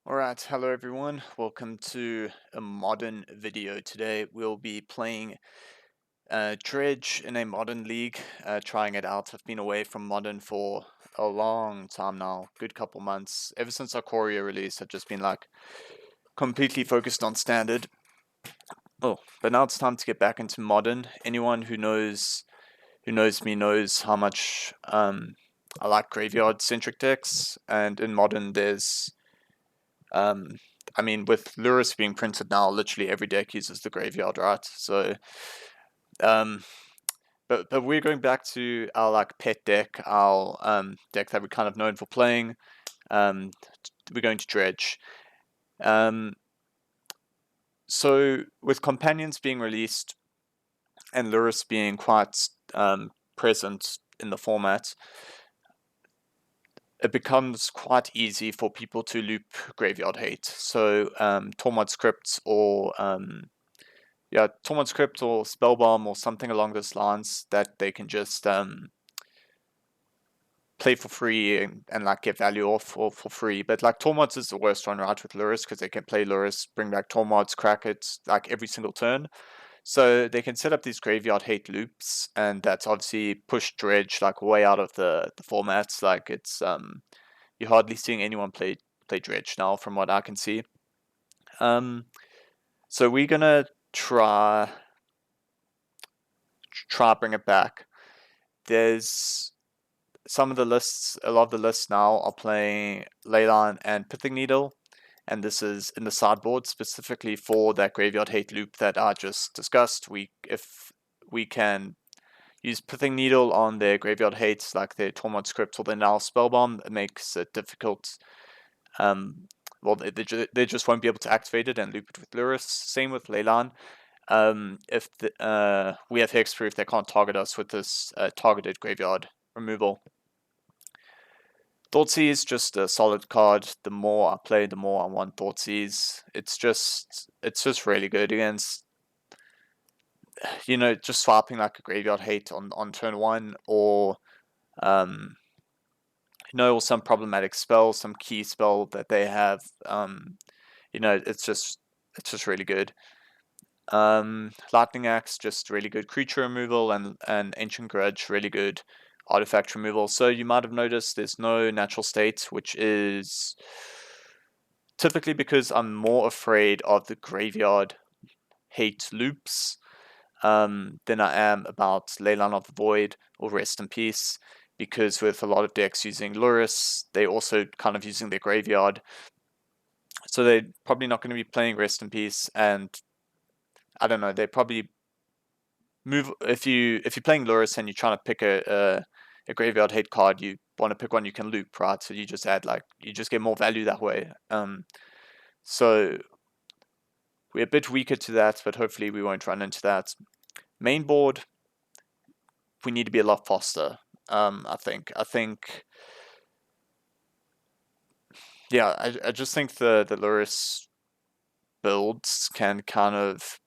Alright, hello everyone. Welcome to a modern video. Today we'll be playing Dredge in a modern league, trying it out. I've been away from modern for a long time now, good couple months. Ever since Ikoria release, I've just been like completely focused on standard. Oh, but now it's time to get back into modern. Anyone who knows me knows how much I like graveyard centric decks, and in modern there's Um, I mean, with Lurrus being printed now, literally every deck uses the graveyard, right? So, um, but we're going back to our like pet deck, our deck that we're kind of known for playing. Um, we're going to Dredge. Um, so with companions being released and Lurrus being quite present in the format, it becomes quite easy for people to loop graveyard hate. So Tormod's Crypt or Tormod's Crypt or Spellbomb or something along those lines that they can just play for free and like get value off for free. But like Tormod's is the worst one, right, with Lurrus, because they can play Lurrus, bring back Tormod's, crack it like every single turn. So they can set up these graveyard hate loops, and that's obviously pushed Dredge like way out of the formats. Like it's you're hardly seeing anyone play Dredge now, from what I can see. So we're gonna try bring it back. There's some of the lists, a lot of the lists now are playing Leyline and Pithing Needle, and this is in the sideboard specifically for that graveyard hate loop that I just discussed. If we can use Pithing Needle on their graveyard hates, like their Tormod Crypt or their now Spellbomb, it makes it difficult. Well, they just won't be able to activate it and loop it with Lurrus. Same with Leyline. If we have hexproof, they can't target us with this targeted graveyard removal. Thoughtseize is just a solid card. The more I play, the more I want Thoughtseize. It's just really good against, just swapping like a graveyard hate on turn one, or or some problematic spell, some key spell that they have. It's just really good. Lightning Axe, just really good creature removal, and Ancient Grudge, really good artifact removal. So you might have noticed there's no natural state, which is typically because I'm more afraid of the graveyard hate loops than I am about Leyline of the Void or Rest in Peace, because with a lot of decks using Lurrus, they're also kind of using their graveyard. So they're probably not going to be playing Rest in Peace, and I don't know, they probably move if you're playing Lurrus and you're trying to pick a graveyard hate card, you want to pick one you can loop, right? So you just you just get more value that way. So we're a bit weaker to that, but hopefully we won't run into that. Main board, we need to be a lot faster. I think, yeah, I just think the Lurrus builds can kind of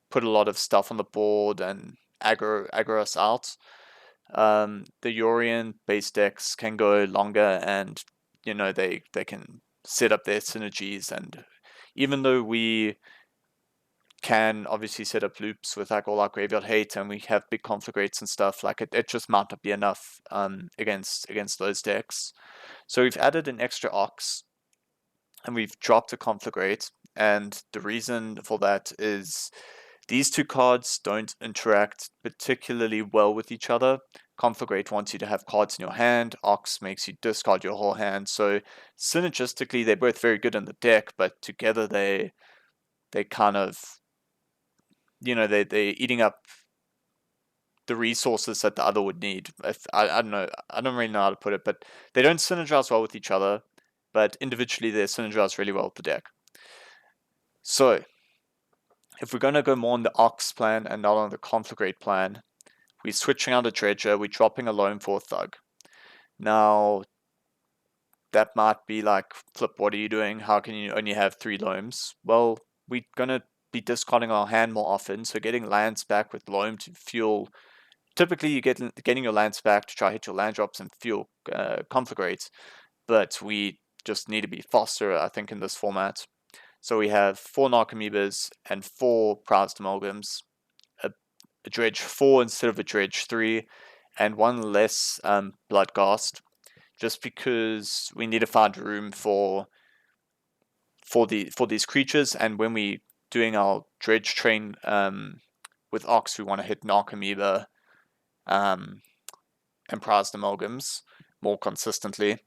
put a lot of stuff on the board and aggro us out. The Yorion base decks can go longer, and they can set up their synergies, and even though we can obviously set up loops with like all our graveyard hate and we have big conflagrates and stuff, like it just might not be enough against those decks. So we've added an extra Ox and we've dropped a conflagrate, and the reason for that is these two cards don't interact particularly well with each other. Conflagrate wants you to have cards in your hand. Ox makes you discard your whole hand. So synergistically, they're both very good in the deck, but together they kind of, they're eating up the resources that the other would need. I don't know, I don't really know how to put it, but they don't synergize well with each other, but individually they synergize really well with the deck. So if we're going to go more on the Ox plan and not on the Conflagrate plan, we're switching out a Dredger, we're dropping a Loam for a Thug. Now, that might be like, Flip, what are you doing? How can you only have 3 Loams? Well, we're going to be discarding our hand more often, so getting lands back with Loam to fuel. Typically, you getting your lands back to try hit your land drops and fuel Conflagrates, but we just need to be faster, I think, in this format. So we have 4 Narcomoebas and 4 Prized Amalgams, a Dredge 4 instead of a Dredge 3, and 1 less Bloodghast, just because we need to find room for these creatures, and when we doing our Dredge train with Ox, we want to hit Narcomoeba and Prized Amalgams more consistently.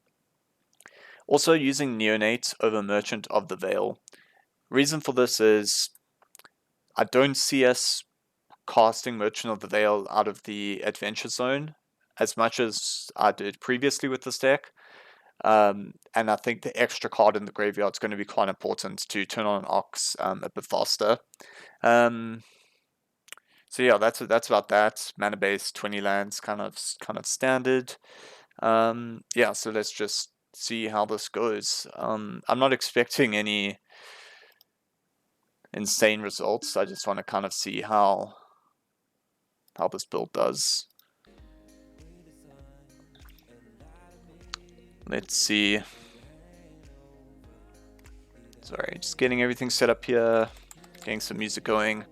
Also using Neonate over Merchant of the Veil. Reason for this is I don't see us casting Merchant of the Veil out of the Adventure Zone as much as I did previously with this deck. And I think the extra card in the graveyard is going to be quite important to turn on Ox a bit faster. So yeah, that's about that. Mana base 20 lands, kind of standard. Yeah, so let's just see how this goes. I'm not expecting any insane results. I just want to kind of see how this build does. Let's see. Sorry, just getting everything set up here, getting some music going.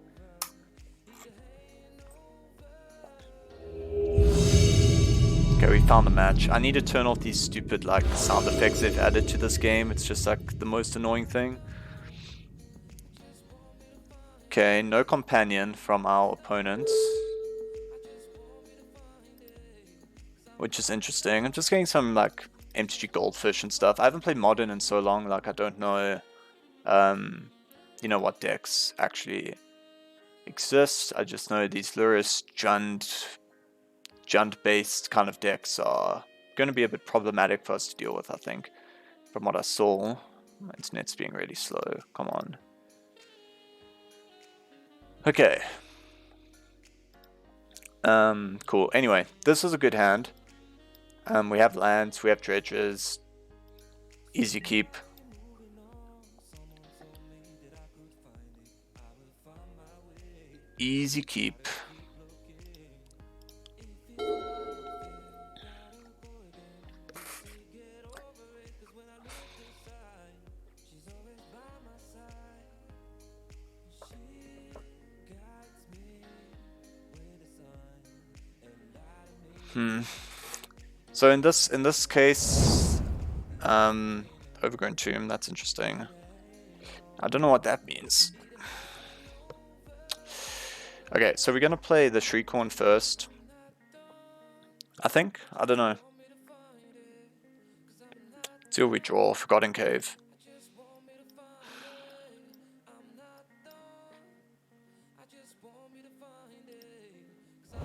Okay, we found a match. I need to turn off these stupid like sound effects they've added to this game. It's just like the most annoying thing. Okay, no companion from our opponents, which is interesting. I'm just getting some like MTG Goldfish and stuff. I haven't played Modern in so long, like I don't know, you know, what decks actually exist. I just know these Lurrus Jund based kind of decks are going to be a bit problematic for us to deal with, I think, from what I saw. My internet's being really slow. Come on. Okay. Cool. Anyway, this is a good hand. We have lands, we have dredges. Easy keep. Easy keep. So in this case, Overgrown Tomb, that's interesting. I don't know what that means. Okay, so we're gonna play the Shriekhorn first, I think. I don't know. See what we draw. Forgotten Cave.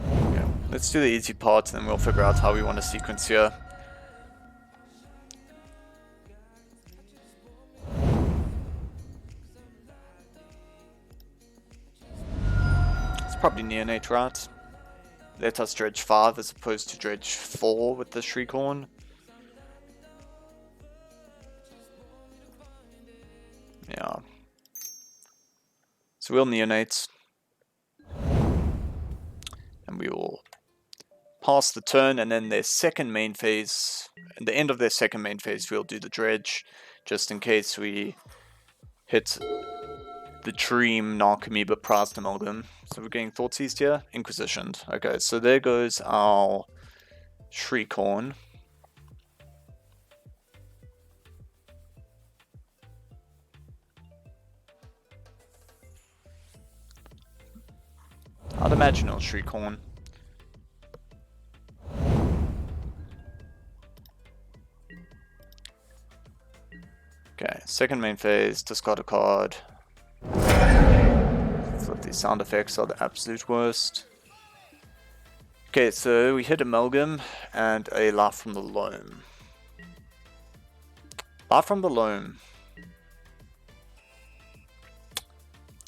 Okay, let's do the easy part, and then we'll figure out how we want to sequence here. Probably Neonate, right? Let us Dredge 5 as opposed to Dredge 4 with the Shriekhorn. Yeah. So we'll Neonate. And we will pass the turn, and then their second main phase, at the end of their second main phase, we'll do the Dredge, just in case we hit the Dream Narcomoeba Prized Amalgam. So we're getting Thoughtseize here. Inquisitioned. Okay, so there goes our Shriekhorn. I'd imagine it'll Shriekhorn. Okay, second main phase, discard a card. Thought these sound effects are the absolute worst. Okay, so we hit Amalgam and a Life from the Loam. Life from the Loam.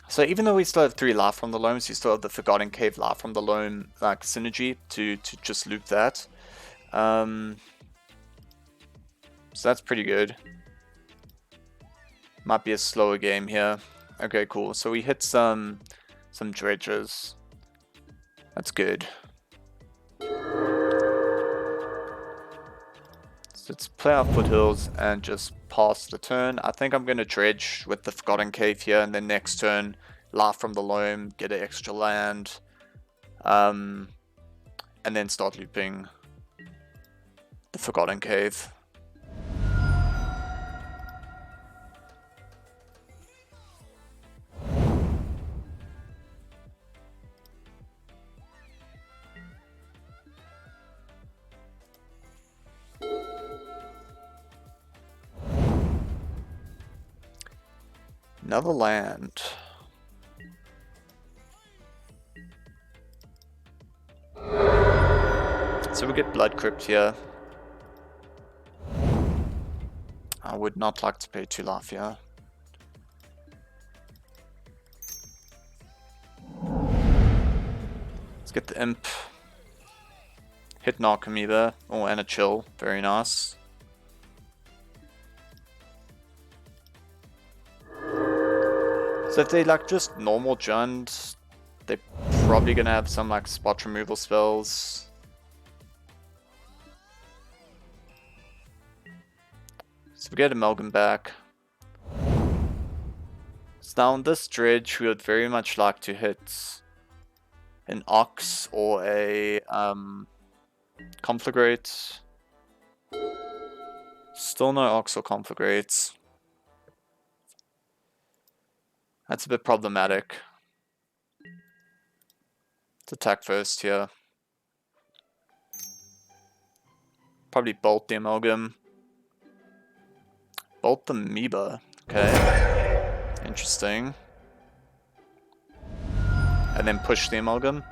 So even though we still have 3 Life from the Loams, you still have the Forgotten Cave Life from the Loam like synergy to just loop that. So that's pretty good. Might be a slower game here. Okay, cool. So we hit some dredges. That's good. So let's play our Foothills and just pass the turn. I think I'm going to Dredge with the Forgotten Cave here, and then next turn, Laugh from the Loam, get an extra land, and then start looping the Forgotten Cave. Another land. So we get Blood Crypt here. I would not like to pay 2 life here. Let's get the Imp. Hit Narcomoeba. Oh, and a Chill. Very nice. So if they like just normal Jund, they're probably gonna have some like spot removal spells. So we get Amalgam back. So now on this Dredge, we would very much like to hit an Ox or a Conflagrate. Still no Ox or Conflagrate. That's a bit problematic. Let's attack first here. Probably bolt the Amalgam. Bolt the Amoeba. Okay. Interesting. And then push the Amalgam.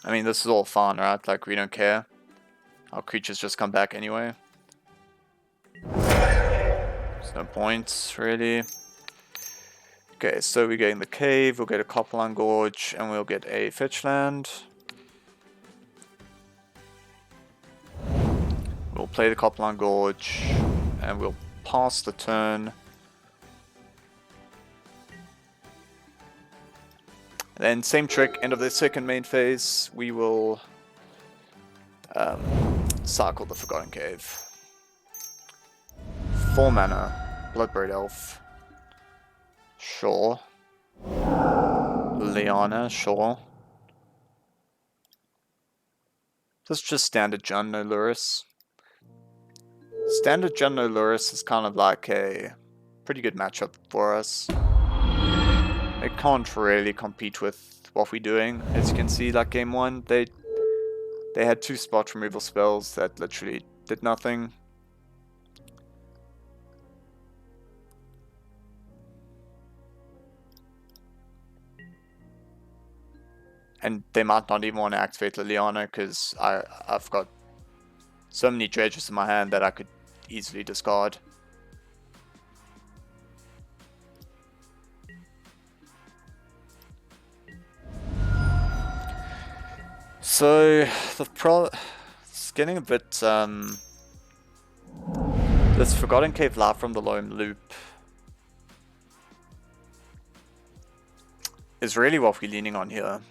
I mean, this is all fun, right? Like, we don't care. Our creatures just come back anyway. There's no points, really. Okay, so we're getting the cave, we'll get a Copperline Gorge, and we'll get a fetch land. We'll play the Copperline Gorge, and we'll pass the turn. Then same trick, end of the second main phase, we will cycle the Forgotten Cave. 4 mana, Bloodbraid Elf. Sure. Liana, sure. This is just standard Jund, no Lurrus. Standard Jund, no Lurrus is kind of like a pretty good matchup for us. It can't really compete with what we're doing. As you can see, like game 1, they had 2 spot removal spells that literally did nothing. And they might not even want to activate Liliana because I've got so many dredges in my hand that I could easily discard. So it's getting a bit this Forgotten Cave Laugh from the Loam loop is really what we're leaning on here.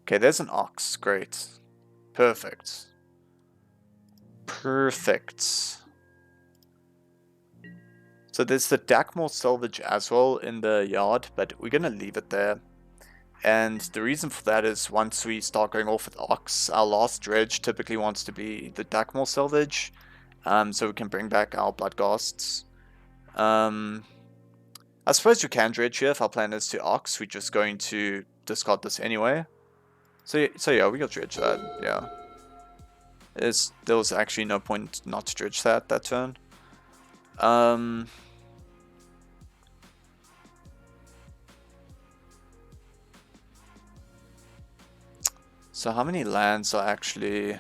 Okay, there's an Ox, great. Perfect. Perfect. So there's the Dakmor Salvage as well in the yard, but we're gonna leave it there. And the reason for that is once we start going off with Ox, our last dredge typically wants to be the Dakmor Salvage, so we can bring back our Bloodghasts. I suppose you can dredge here if our plan is to Ox, we're just going to discard this anyway. So yeah, we got dredge that, yeah. There was actually no point not to dredge that turn. So how many lands are actually...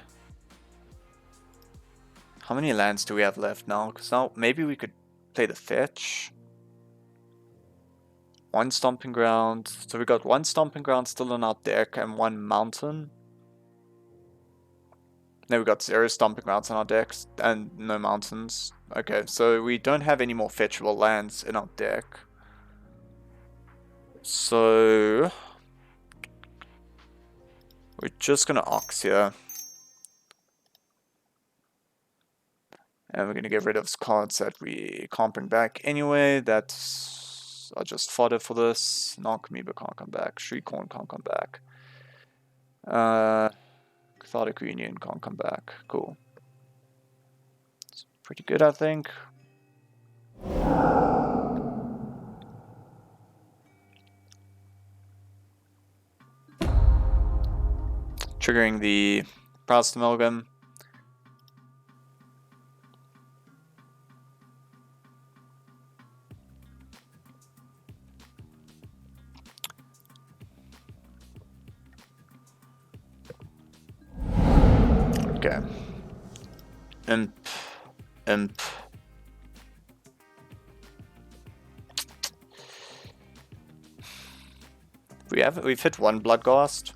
How many lands do we have left now? Because now maybe we could play the fetch. 1 Stomping Ground. So we got 1 Stomping Ground still on our deck and 1 Mountain. Now we got 0 Stomping Grounds on our decks and no Mountains. Okay, so we don't have any more fetchable lands in our deck. So We're just gonna Ox here. And we're gonna get rid of cards that we can't bring back anyway. That's I just fodder for this. Narcomoeba can't come back. Shriekhorn can't come back. Cathartic Reunion can't come back. Cool. It's pretty good, I think. Triggering the Prized Amalgam. Okay. Imp. We've hit one Bloodghast.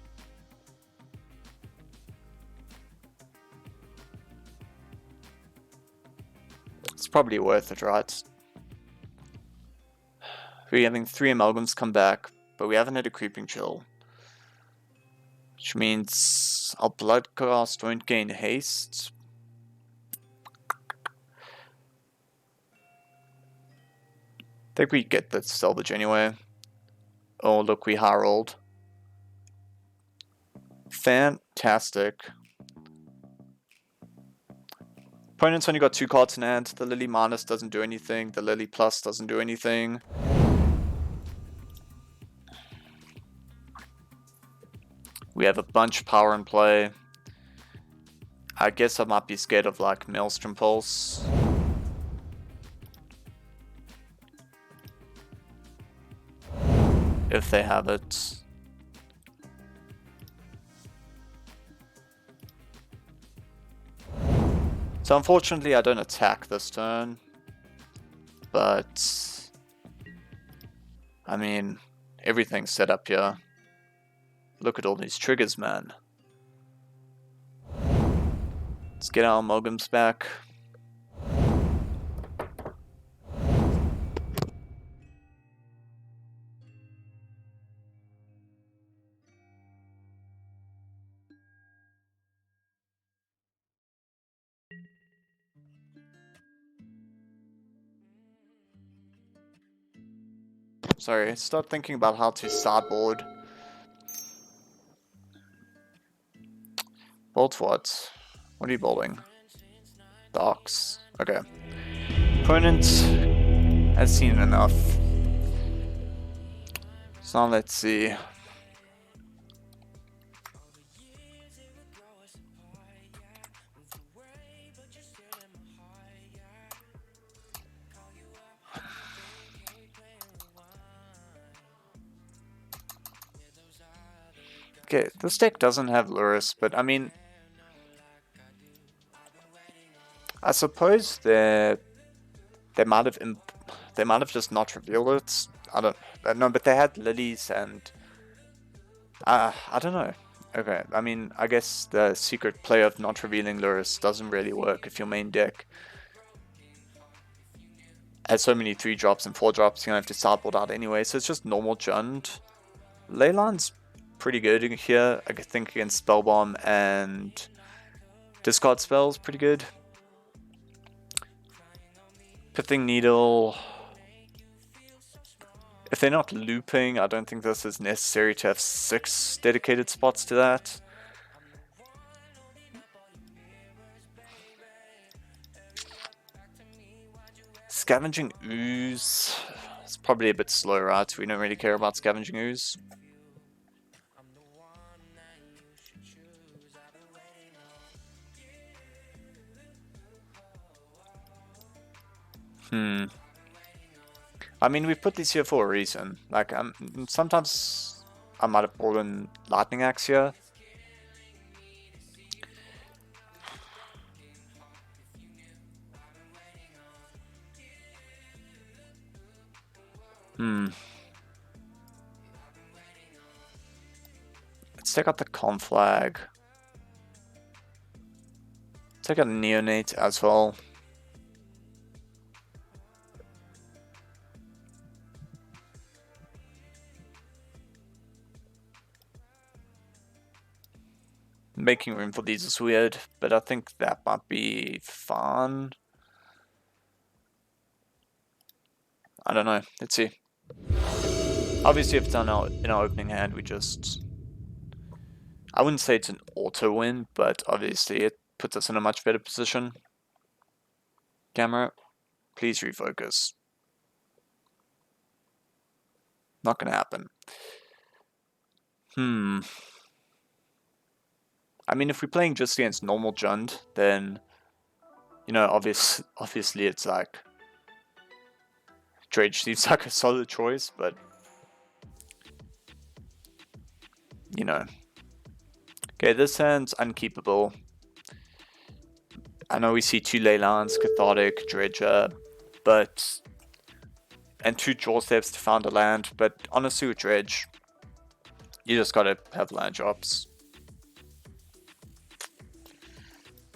It's probably worth it, right? We're having 3 Amalgams come back, but we haven't had a Creeping Chill. Which means our Bloodghast won't gain haste. I think we get the salvage anyway. Oh, look, we high rolled. Fantastic. Opponent's only got 2 cards in hand. The Lily minus doesn't do anything. The Lily plus doesn't do anything. We have a bunch of power in play. I guess I might be scared of like Maelstrom Pulse. If they have it. So unfortunately I don't attack this turn. But I mean, everything's set up here. Look at all these triggers, man. Let's get our Amalgams back. Sorry, start thinking about how to sideboard. Bolt what? What are you bolting? The Ox. Okay. Opponent has seen enough. So let's see. Okay, this deck doesn't have Lurrus, but I mean, I suppose they might have just not revealed it. I don't know, but they had lilies and I don't know. Okay, I mean, I guess the secret play of not revealing Lurrus doesn't really work if your main deck has so many 3-drops and 4-drops. You're gonna have to sideboard out anyway, so it's just normal Jund. Leyline's pretty good here. I think against Spellbomb and discard spells, pretty good. Pithing Needle. If they're not looping, I don't think this is necessary to have 6 dedicated spots to that. Scavenging Ooze. It's probably a bit slow, right? We don't really care about Scavenging Ooze. I mean, we put these here for a reason. Like, sometimes I might have pulled in Lightning Axe here. Let's take out the Conflag. Take out Neonate as well. Making room for these is weird, but I think that might be fun. I don't know. Let's see. Obviously, if it's in our opening hand, we just... I wouldn't say it's an auto win, but obviously it puts us in a much better position. Camera, please refocus. Not gonna happen. I mean, if we're playing just against normal Jund, then, you know, obviously it's like... Dredge seems like a solid choice, but... You know. Okay, this hand's unkeepable. I know we see 2 Leylines, Cathartic, Dredge, but... And 2 draw steps to found a land, but honestly with Dredge, you just gotta have land drops.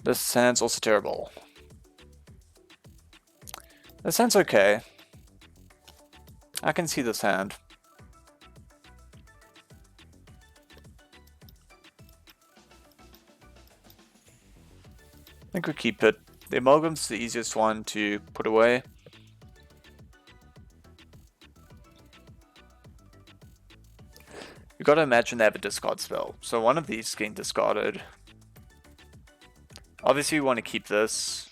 This hand's also terrible. This hand's okay. I can see this hand. I think we keep it. The Amalgam's the easiest one to put away. You gotta imagine they have a discard spell. So one of these is getting discarded. Obviously we want to keep this.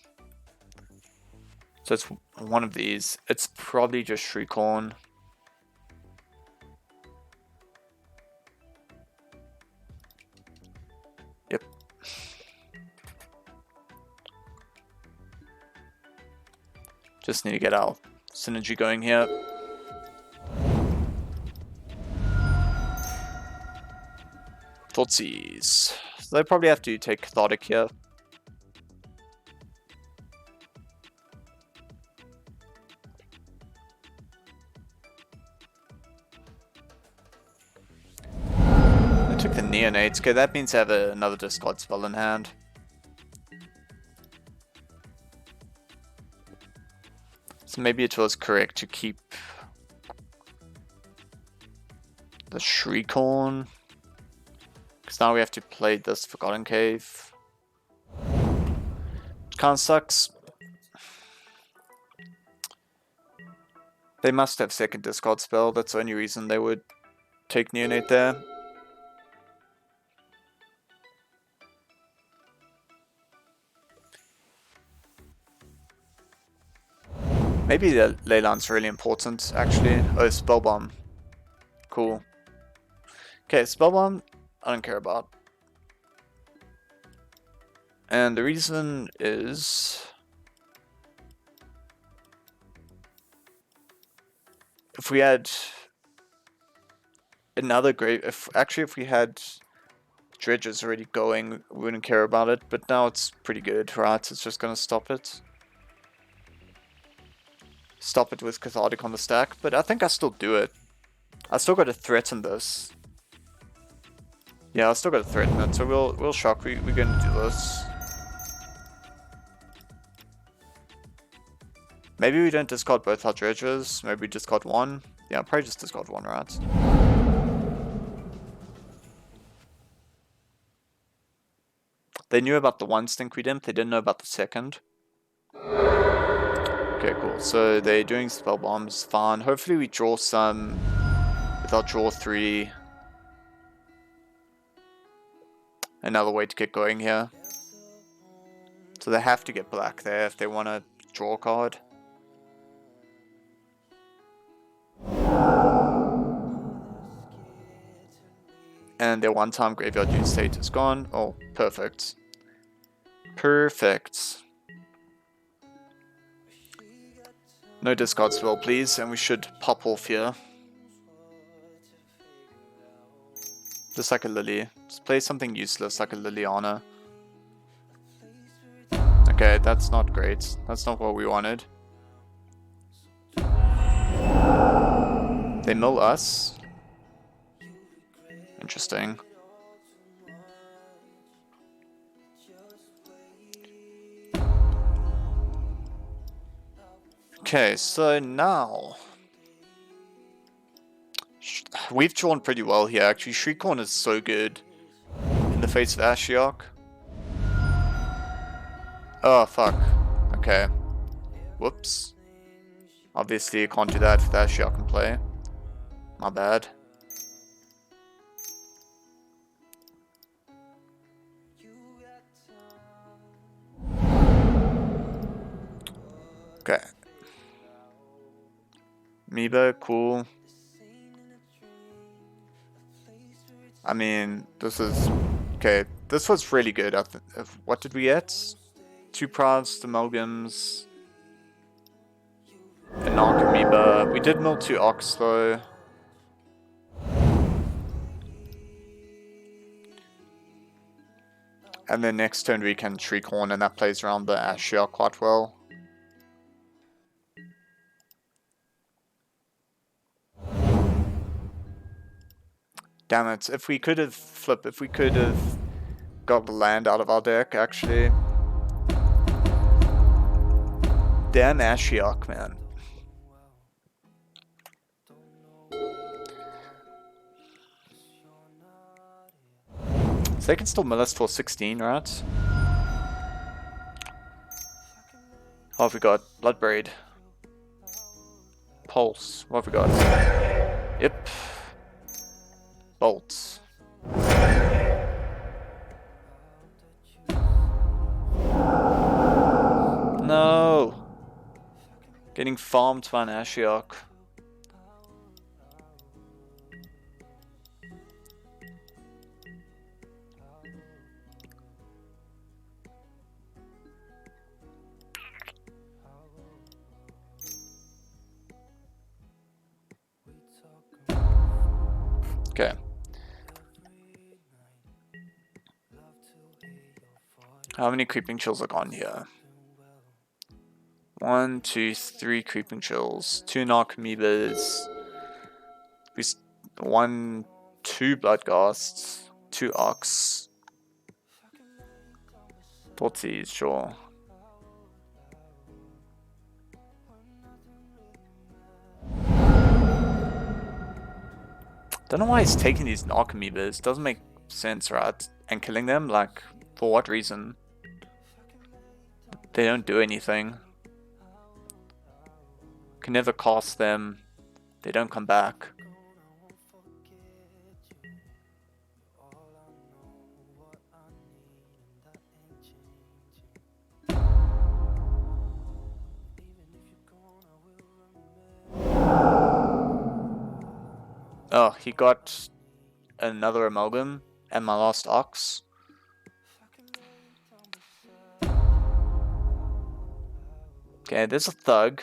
So it's one of these. It's probably just Shriekhorn. Yep. Just need to get our synergy going here. Thoughtseize. So they probably have to take Cathartic here. They took the Neonates. Okay, that means they have another discard spell in hand. So maybe it was correct to keep the Shriekhorn. Because now we have to play this Forgotten Cave. It kind of sucks. They must have second discard spell. That's the only reason they would take Neonate there. Maybe the Leyline's really important, actually. Oh, Spellbomb. Cool. Okay, Spellbomb, I don't care about. And the reason is... if we had another grave... If we had Dredges already going, we wouldn't care about it. But now it's pretty good, right? It's just gonna stop it. Stop it with Cathartic on the stack. But I think I still do it. I still got to threaten this. Yeah, I still got to threaten it, so we'll shock. We're gonna do this. Maybe we don't discard both our Dredges. Maybe we discard one. Yeah, I'll probably just discard one, right? They knew about the one Stinkweed Imp. They didn't know about the second. Okay, cool. So they're doing spell bombs. Fine. Hopefully we draw some with our draw 3. Another way to get going here. So they have to get black there if they want to draw a card. And their one-time graveyard use state is gone. Oh, perfect. Perfect. No discard spell, please, and we should pop off here. Just like a Lily. Just play something useless like a Liliana. Okay, that's not great. That's not what we wanted. They mill us. Interesting. Okay, so now we've drawn pretty well here. Actually, Shriekhorn is so good in the face of Ashiok. Oh, fuck. Okay. Whoops. Obviously, you can't do that with Ashiok in play. My bad. Okay. Amoeba, cool. I mean, this is... Okay, this was really good. What did we get? 2 Prized Amalgams. A Narcomoeba. We did mill 2 Ox though. And then next turn we can Shriekhorn, and that plays around the Ashiok quite well. Damn it, if we could have got the land out of our deck, actually. Damn Ashiok, man. So they can still mill us for 16, right? What have we got? Bloodbraid. Pulse. What have we got? Yep. Bolts. No! Getting farmed by an Ashiok. Okay. How many creeping chills are gone here? 1, 2, 3 creeping chills. 2 Narcomoebas. 1, 2 Bloodghasts. 2 Ox. Thoughtseize, sure. Don't know why he's taking these Narcomoebas. Doesn't make sense, right? And killing them, like, for what reason? They don't do anything. Can never cast them. They don't come back. Oh, he got another Amalgam and my last Ox. Okay, there's a Thug.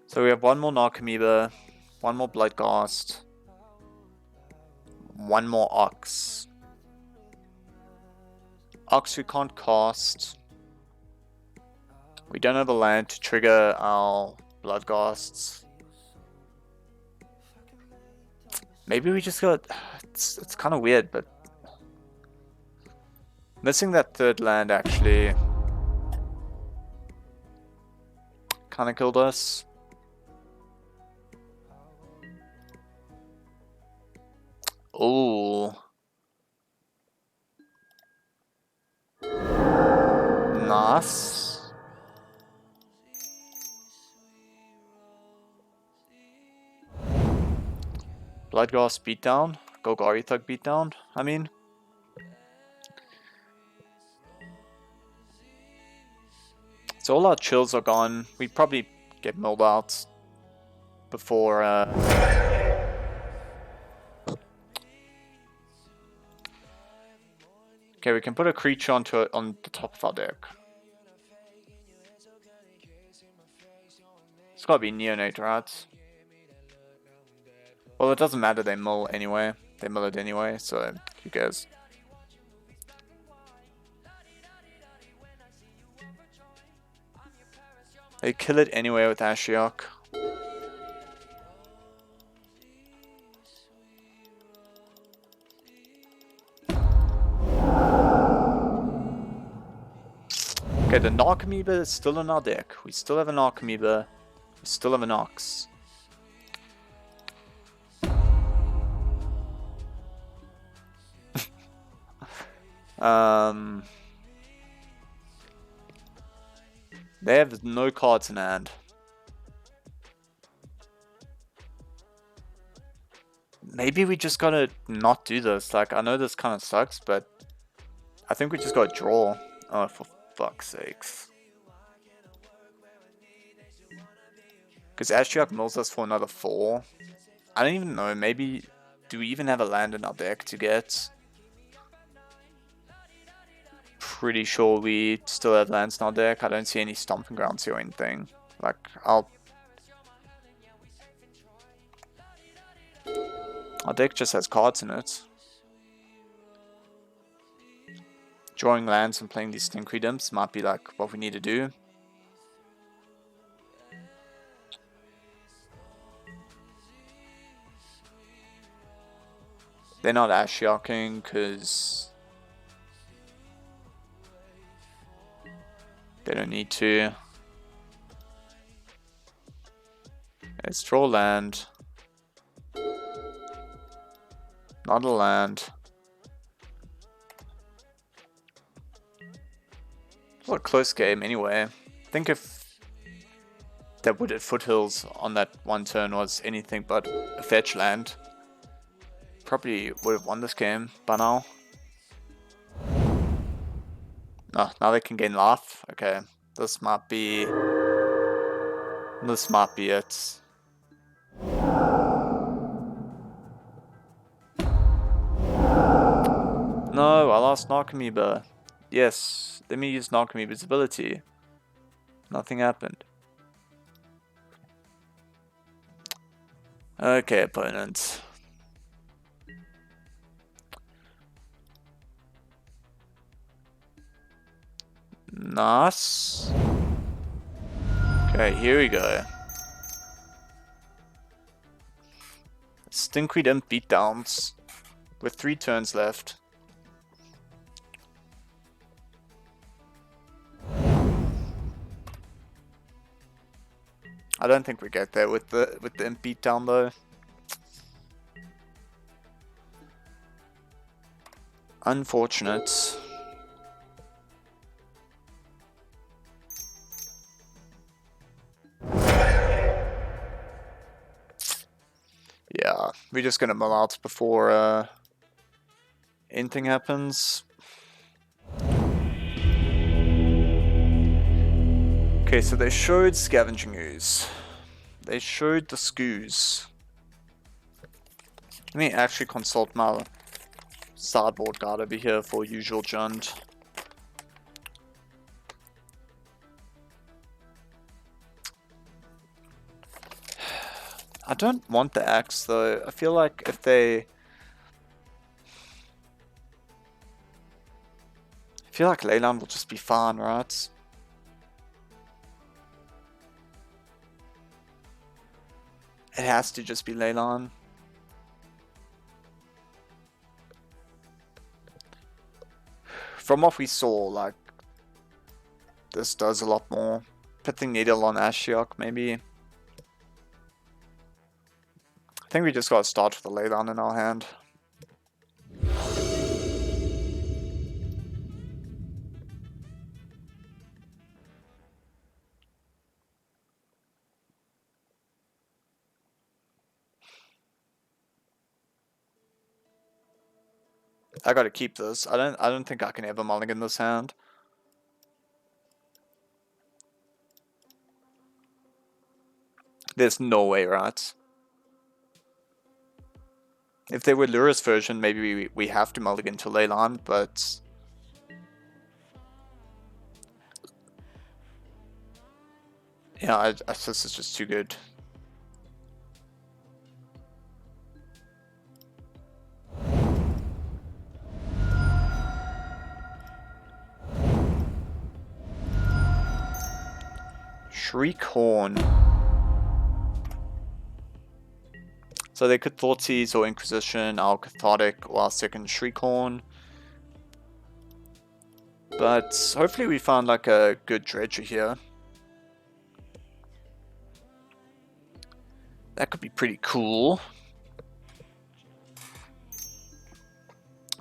So we have 1 more Narcomoeba, 1 more Bloodghast, 1 more Ox. Ox we can't cast. We don't have a land to trigger our Bloodghasts. Maybe we just got... It's kind of weird, but... Missing that 3rd land actually... kind of killed us. Oh. Nice. Bloodghast beatdown. Golgari Thug beatdown, I mean. So all our chills are gone. We probably get milled out before okay, we can put a creature on the top of our deck. It's gotta be Neonate, right? Well, it doesn't matter, they mill anyway. They mill it anyway, so who cares? They kill it anyway with Ashiok. Okay, the Narcomoeba is still in our deck. We still have a Narcomoeba. We still have an Ox. They have no cards in hand. Maybe we just gotta not do this. Like, I know this kind of sucks, but I think we just gotta draw. Oh, for fuck's sakes. Because Ashiok mills us for another 4. I don't even know, maybe... Do we even have a land in our deck to get? Pretty sure we still have lands in our deck. I don't see any Stomping Grounds here or anything. Like, our deck just has cards in it. Drawing lands and playing these Stinkweed Imps might be like what we need to do. They're not Ashioking because they don't need to. Let's draw land. Not a land. It was a close game anyway. I think if that Wooded Foothills on that one turn was anything but a fetch land, probably would have won this game by now. Oh, now they can gain life. Okay, this might be it. No, I lost Narcomoeba. Yes, let me use Narcomoeba's ability. Nothing happened. Okay, opponent. Nice. Okay, here we go. Stinkweed Imp beatdowns with 3 turns left. I don't think we get there with the Imp beatdown though. Unfortunate. Yeah, we're just gonna mull out before anything happens. Okay, so they showed Scavenging Ooze. They showed the Skoos. Let me actually consult my sideboard guide over here for usual Jund. I don't want the axe though. I feel like if they... I feel like Leyline will just be fine, right? It has to just be Leyline. From what we saw, like, this does a lot more. Pithing Needle on Ashiok, maybe. I think we just gotta start with the Leyline in our hand. I gotta keep this. I don't think I can ever mulligan this hand. There's no way, right? If they were Lurus version, maybe we have to mulligan to Leyline, but... yeah, this is just too good. Shriekhorn. So they could Thoughtseize or Inquisition, our Cathartic or our second Shriekhorn. But hopefully we found like a good dredger here. That could be pretty cool.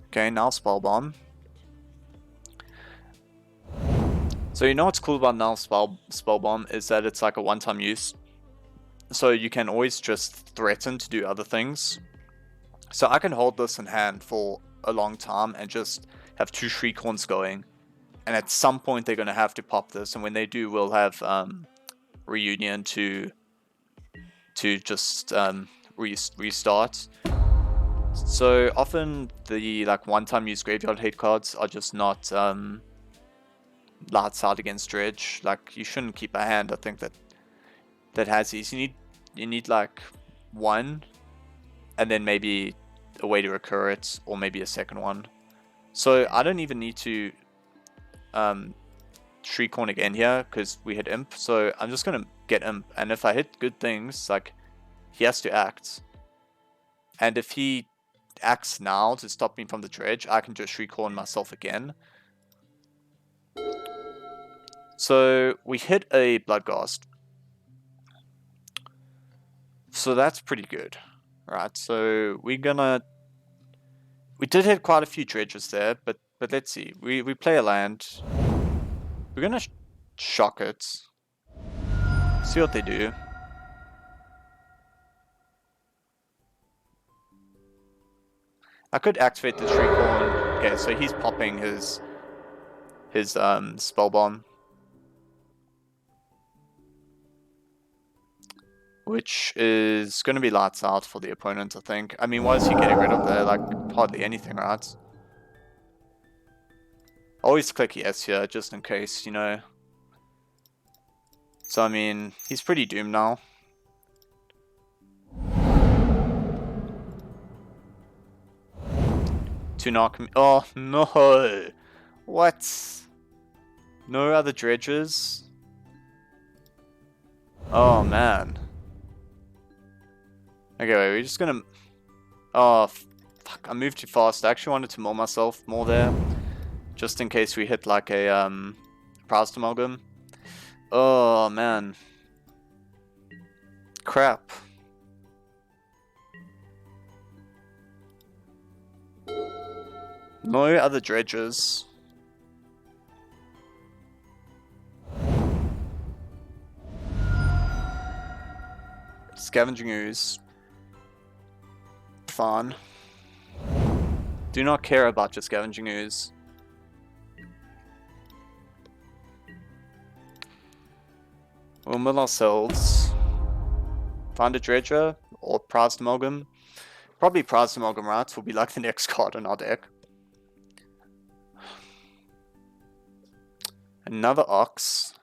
Okay, now Spell Bomb. So you know what's cool about now Spell Bomb is that it's like a one-time use. So you can always just threaten to do other things. So I can hold this in hand for a long time and just have 2 Shriekhorns going. And at some point they're going to have to pop this. And when they do, we'll have Reunion to just restart. So often the like one-time use graveyard hate cards are just not lights out against Dredge. Like you shouldn't keep a hand, I think, that has these. You need like one, and then maybe a way to recur it, or maybe a second one. So I don't even need to Shriekhorn again here because we hit Imp. So I'm just gonna get Imp, and if I hit good things, like he has to act, and if he acts now to stop me from the Dredge, I can just Shriekhorn myself again. So we hit a Bloodghast. So that's pretty good. Right, so we did hit quite a few dredges there, but let's see. We play a land. We're gonna shock it. See what they do. I could activate the Shriekhorn. Okay, so he's popping his Spell Bomb, which is going to be lights out for the opponent, I think. I mean, what is he getting rid of there? Like, hardly anything, right? Always click yes here, just in case, you know. So, I mean, he's pretty doomed now. To Narcomoeba. Oh, no! What? No other dredges? Oh, man. Okay, wait, we're just gonna... Oh, fuck, I moved too fast. I actually wanted to mill myself more there. Just in case we hit like a Prized Amalgam. Oh, man. Crap. No other dredges. Scavenging Ooze. Fun. Do not care about your Scavenging Ooze. We'll mill ourselves. Find a Dredger or Prized Amalgam. Probably Prized Amalgam, right? Will be like the next card in our deck. Another Ox.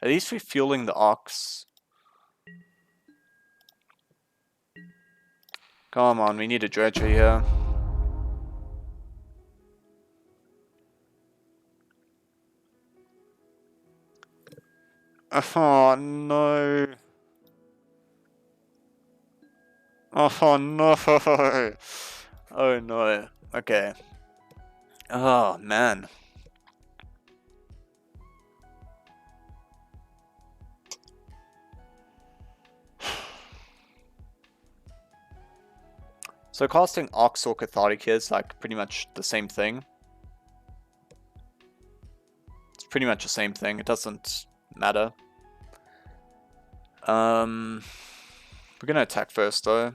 At least we're fueling the Ox. Come on, we need a Dredger here. Oh no. Oh no. Oh no. Okay. Oh man. So casting Ox or Cathartic here is like pretty much the same thing. It's pretty much the same thing. It doesn't matter. We're gonna attack first though.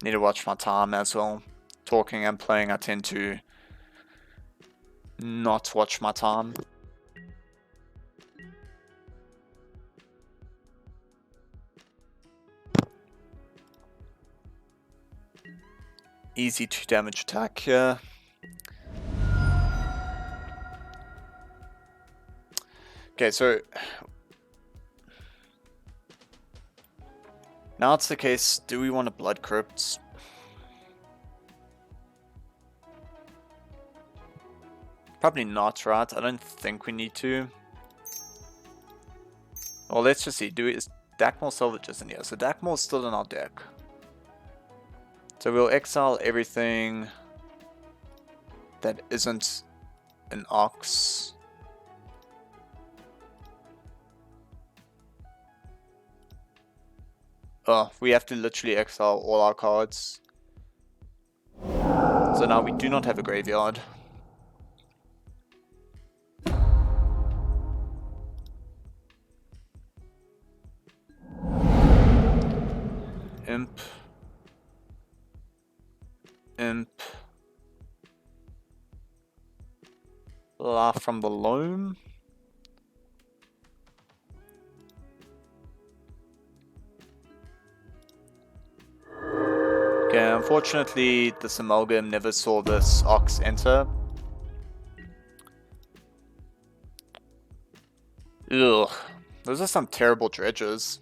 Need to watch my time as well. Talking and playing, I tend to not watch my time. Easy 2 damage attack here. Okay, so now it's the case, do we want a Blood Crypt? Probably not, right? I don't think we need to. Well, let's just see. Is Dakmor Salvage in here? So Dakmor's still in our deck. So we'll exile everything that isn't an Ox. Oh, we have to literally exile all our cards. So now we do not have a graveyard. Imp. Imp. Laugh from the Loam. Okay, unfortunately this Amalgam never saw this Ox enter. Ugh, those are some terrible dredges.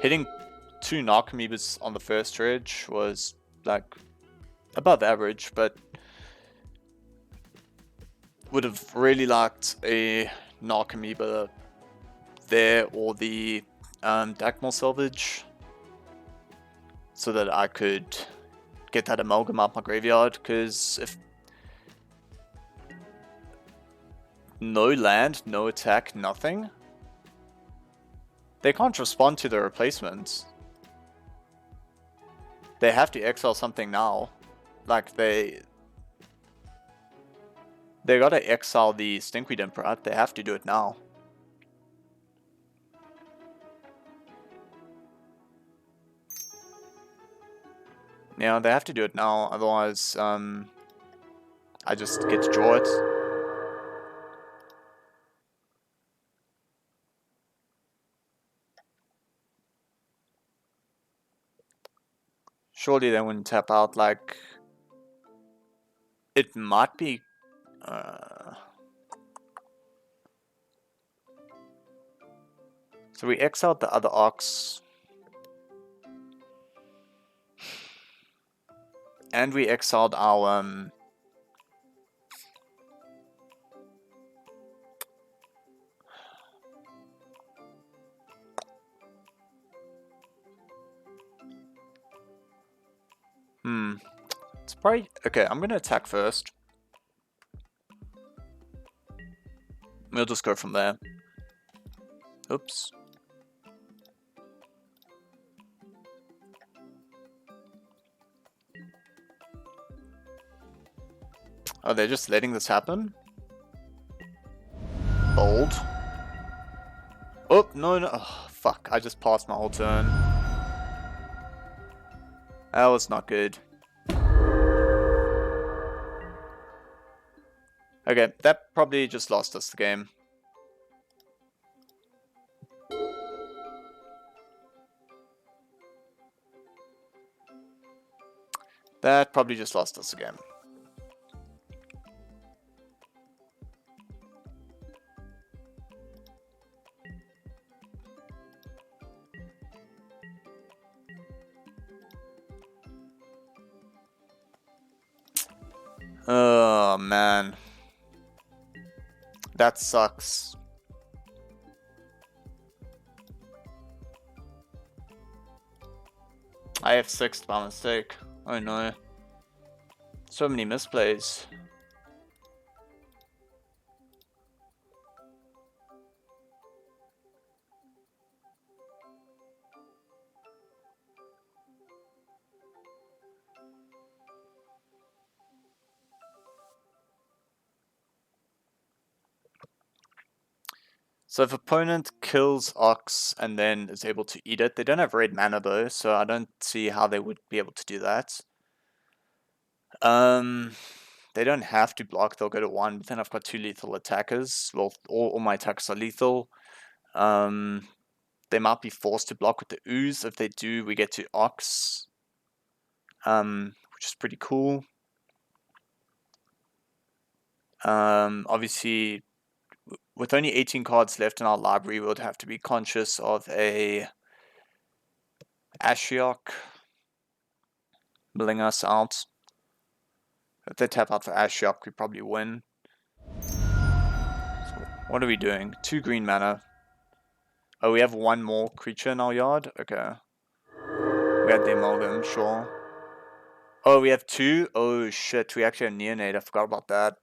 Hitting 2 Narcomoebas on the first dredge was like above average, but would have really liked a Narcomoeba there or the Dakmor Salvage so that I could get that Amalgam out my graveyard, because if no land, no attack, nothing, they can't respond to the replacements. They have to exile something now. Like they gotta exile the Stinkweed Imp, right? They have to do it now. Yeah, they have to do it now, otherwise I just get to draw it. Surely they wouldn't tap out. Like, it might be so we exiled the other Ox. And we exiled our it's probably okay. I'm gonna attack first. We'll just go from there. Oops. Oh, they're just letting this happen? Bold. Oh, no, no. Oh, fuck. I just passed my whole turn. That was not good. Okay, that probably just lost us the game. That probably just lost us the game. Oh, man. That sucks. I have 6th by mistake. Oh no. So many misplays. So if opponent kills Ox and then is able to eat it, they don't have red mana though, so I don't see how they would be able to do that. They don't have to block, they'll go to 1, but then I've got 2 lethal attackers. Well, all my attacks are lethal. They might be forced to block with the ooze. If they do, we get to Ox, which is pretty cool. Obviously, with only 18 cards left in our library, we would have to be conscious of a Ashiok milling us out. If they tap out for Ashiok, we probably win. So what are we doing? 2 green mana. Oh, we have 1 more creature in our yard? Okay. We had the Amalgam, sure. Oh, we have 2? Oh shit, we actually have Neonate, I forgot about that.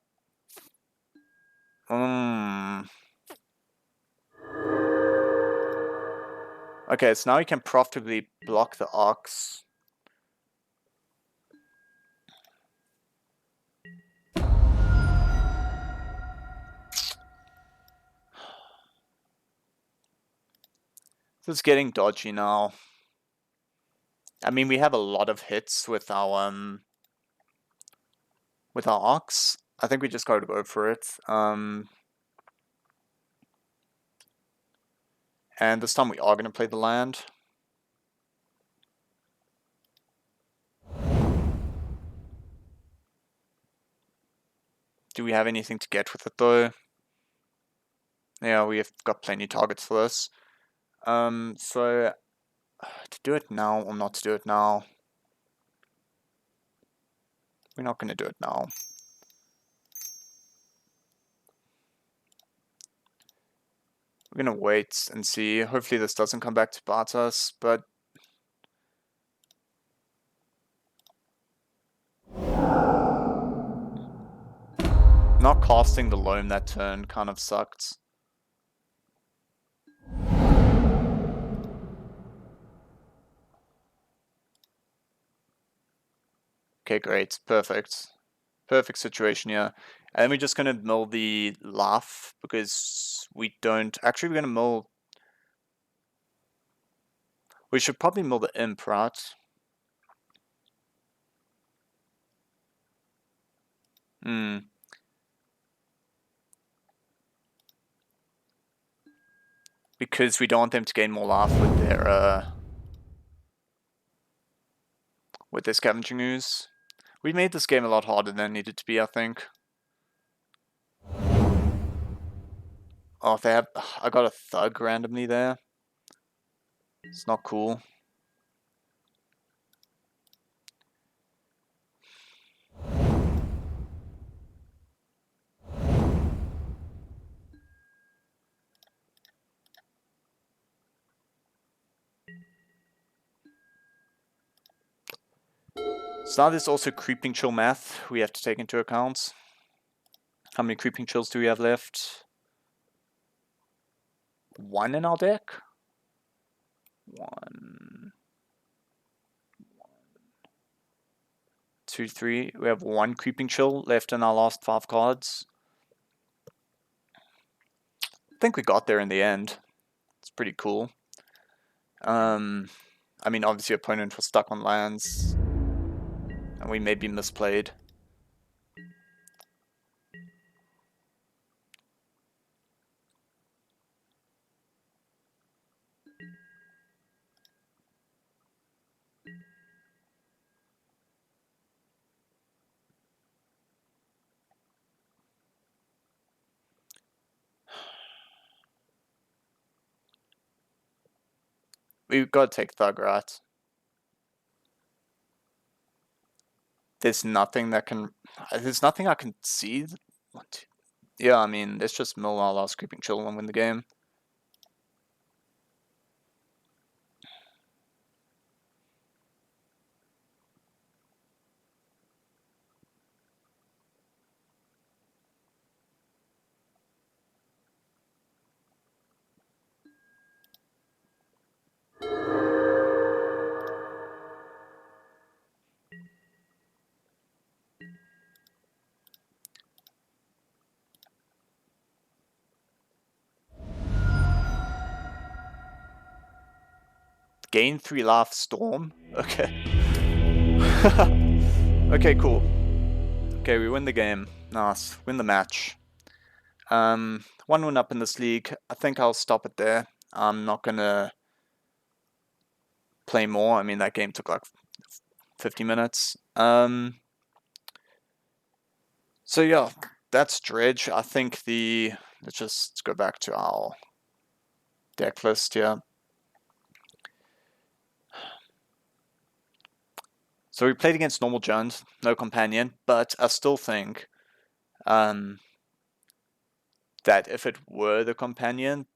Okay, so now we can profitably block the Ox. This is getting dodgy now. I mean, we have a lot of hits with our Ox. I think we just gotta go for it. And this time we are gonna play the land. Do we have anything to get with it though? Yeah, we have got plenty of targets for this. So to do it now or not to do it now? We're not gonna do it now. We're gonna wait and see. Hopefully this doesn't come back to bite us, but not casting the Loam that turn kind of sucked. Okay, great. Perfect. Perfect situation here. And then we're just gonna mill the Laugh because we don't... Actually, we're gonna mill... We should probably mill the Imp, right? Because we don't want them to gain more life with their scavenging ooze. We made this game a lot harder than it needed to be, I think. Oh, they have... I got a Thug randomly there. It's not cool. So now there's also Creeping Chill math we have to take into account. How many Creeping Chills do we have left? 1 in our deck? 1, 2, 3. We have 1 Creeping Chill left in our last 5 cards. I think we got there in the end. It's pretty cool. I mean, obviously opponent was stuck on lands. And we maybe misplayed. We've got to take Thug, right? There's nothing that can... There's nothing I can see. What? Yeah, I mean, let's just mill our last Creeping Chill and win the game. Gain 3 life, Storm. Okay. Okay, cool. Okay, we win the game. Nice. Win the match. 1 win up in this league. I think I'll stop it there. I'm not gonna play more. I mean, that game took like 50 minutes. So yeah, that's Dredge. I think let's just go back to our deck list here. So we played against normal Jones, no companion, but I still think that if it were the companion,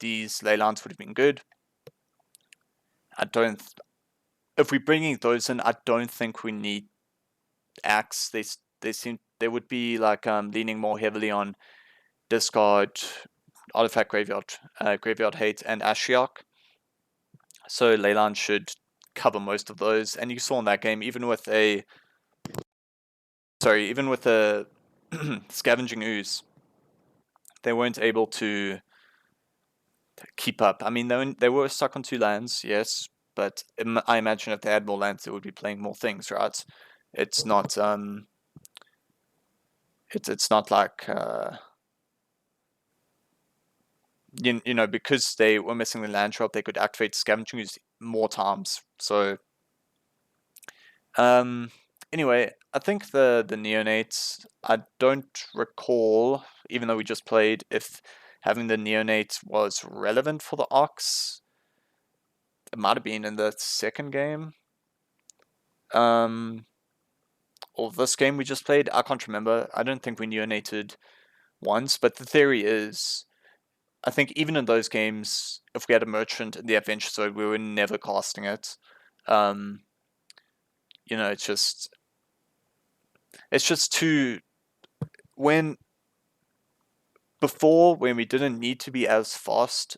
these ley lines would have been good. If we're bringing those in, I don't think we need Axe, they would be like leaning more heavily on discard, artifact graveyard hate, and Ashiok. So Leyline should cover most of those. And you saw in that game, even with a Scavenging Ooze, they weren't able to keep up. I mean, they were stuck on 2 lands, yes, but I imagine if they had more lands, they would be playing more things, right? It's not it's not like you know, because they were missing the land drop, they could activate Scavenging Ooze more times. So anyway, I think the Neonates, I don't recall, even though we just played, if having the Neonate was relevant for the Ox. It might have been in the second game. Or this game we just played. I can't remember. I don't think we neonated once, but the theory is, I think even in those games, if we had a merchant in the adventure zone, we were never casting it. You know, it's just too, when we didn't need to be as fast,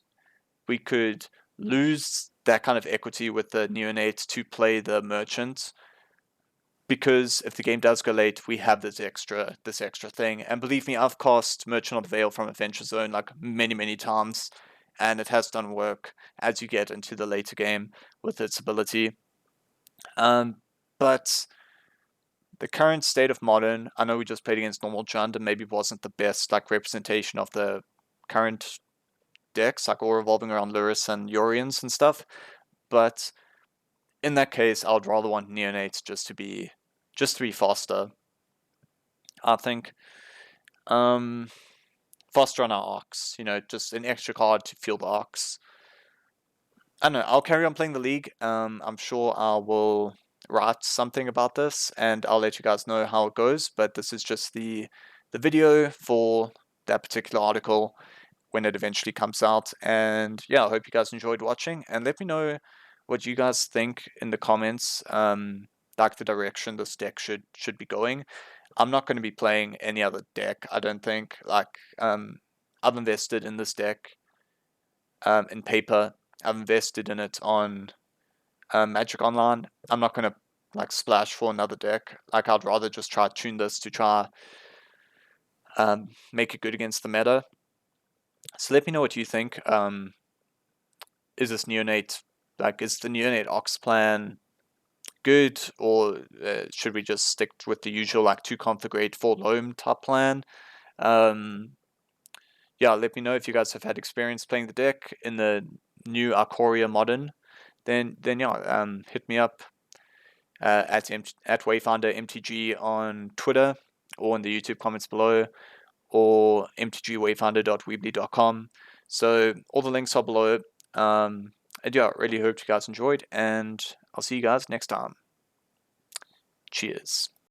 we could lose that kind of equity with the neonate to play the merchant, because if the game does go late, we have this extra thing. And believe me, I've cast Merchant of the Veil from Adventure Zone like many times, and it has done work as you get into the later game with its ability. But the current state of Modern, I know we just played against normal Jund, and maybe wasn't the best like representation of the current decks, like all revolving around Lurrus and Yorians and stuff. But in that case, I would rather want Neonates just to be faster, I think. Faster on our Ox, you know, just an extra card to fuel the Ox. I don't know, I'll carry on playing the league. I'm sure I will write something about this, and I'll let you guys know how it goes, but this is just the video for that particular article when it eventually comes out. And yeah, I hope you guys enjoyed watching, and let me know what you guys think in the comments, like the direction this deck should be going. I'm not going to be playing any other deck, I don't think. Like, I've invested in this deck in paper. I've invested in it on Magic Online. I'm not going to like splash for another deck. Like, I'd rather just try to tune this to try make it good against the meta. So let me know what you think. Is this Neonate, like, is the Neonate Ox plan good, or should we just stick with the usual like 2 Conflagrate 4 Loam type plan? Yeah, let me know if you guys have had experience playing the deck in the new Ikoria Modern. Then yeah, hit me up at Wayfinder MTG on Twitter, or in the YouTube comments below, or mtgwayfinder.weebly.com. So all the links are below. And yeah, really hope you guys enjoyed, and I'll see you guys next time. Cheers.